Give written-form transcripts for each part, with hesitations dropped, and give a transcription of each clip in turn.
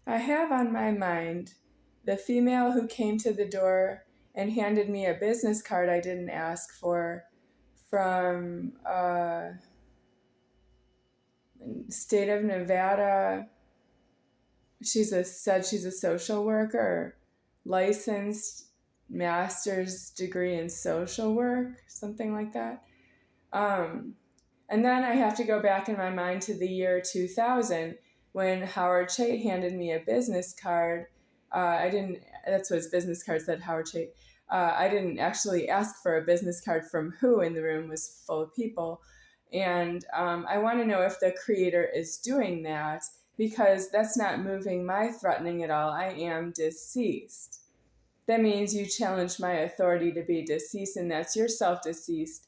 I have on my mind the female who came to the door and handed me a business card I didn't ask for from state of Nevada. Said she's a social worker, licensed master's degree in social work, something like that. And then I have to go back in my mind to the year 2000 when Howard Chait handed me a business card. That's what his business card said, Howard Chait. I didn't actually ask for a business card from who in the room was full of people. And I want to know if the creator is doing that, because that's not moving my threatening at all. I am deceased. That means you challenge my authority to be deceased, and that's yourself deceased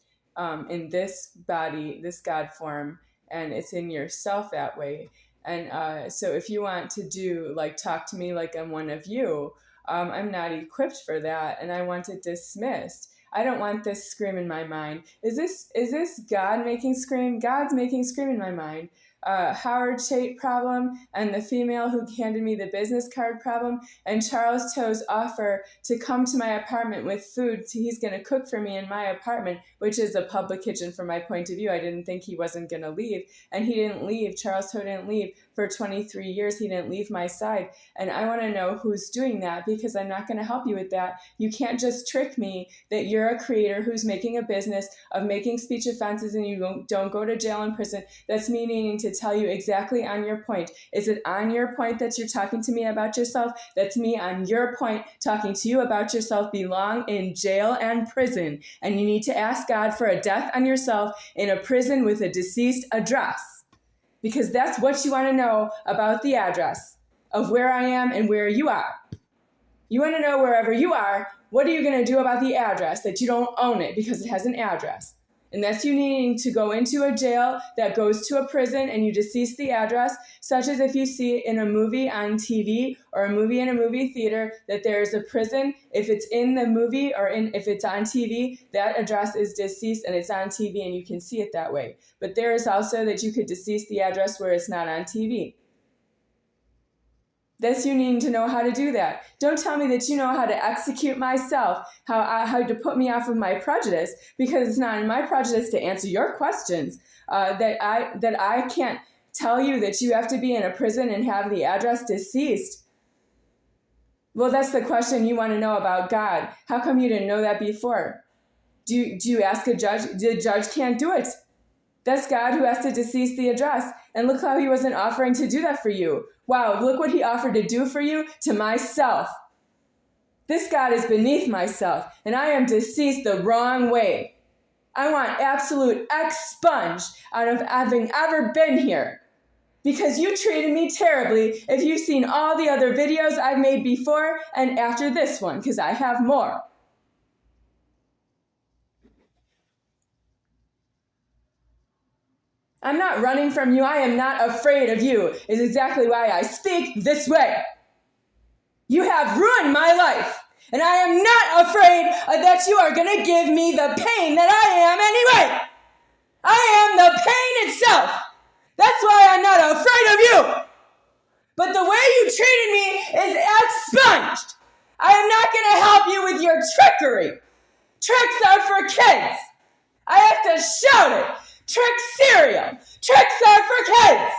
in this body, this God form, and it's in yourself that way. And so if you want to talk to me like I'm one of you, I'm not equipped for that, and I want it dismissed. I don't want this scream in my mind. Is this God making scream? God's making scream in my mind. Howard Chait problem, and the female who handed me the business card problem, and Charles Toh's offer to come to my apartment with food he's going to cook for me in my apartment, which is a public kitchen from my point of view. I didn't think he wasn't going to leave, and he didn't leave. Charles Toh didn't leave. For 23 years, he didn't leave my side, and I want to know who's doing that, because I'm not going to help you with that. You can't just trick me that you're a creator who's making a business of making speech offenses and you don't go to jail and prison. That's me needing to tell you exactly on your point. Is it on your point that you're talking to me about yourself? That's me on your point talking to you about yourself. Belong in jail and prison, and you need to ask God for a death on yourself in a prison with a deceased address, because that's what you want to know about the address of where I am and where you are. You want to know wherever you are, what are you going to do about the address that you don't own it because it has an address? And that's you needing to go into a jail that goes to a prison and you decease the address, such as if you see in a movie on TV or a movie in a movie theater that there is a prison. If it's in the movie or if it's on TV, that address is deceased and it's on TV and you can see it that way. But there is also that you could decease the address where it's not on TV. That's you needing to know how to do that. Don't tell me that you know how to execute myself, how to put me off of my prejudice, because it's not in my prejudice to answer your questions. That I can't tell you that you have to be in a prison and have the address deceased. Well, that's the question you want to know about God. How come you didn't know that before? Do you ask a judge? The judge can't do it. That's God who has to decease the address. And look how he wasn't offering to do that for you. Wow, look what he offered to do for you to myself. This God is beneath myself, and I am deceased the wrong way. I want absolute expunged out of having ever been here, because you treated me terribly. If you've seen all the other videos I've made before and after this one, because I have more. I'm not running from you. I am not afraid of you, is exactly why I speak this way. You have ruined my life, and I am not afraid that you are going to give me the pain that I am anyway. I am the pain itself. That's why I'm not afraid of you. But the way you treated me is expunged. I am not going to help you with your trickery. Tricks are for kids. I have to shout it. Trick cereal. Tricks are for kids.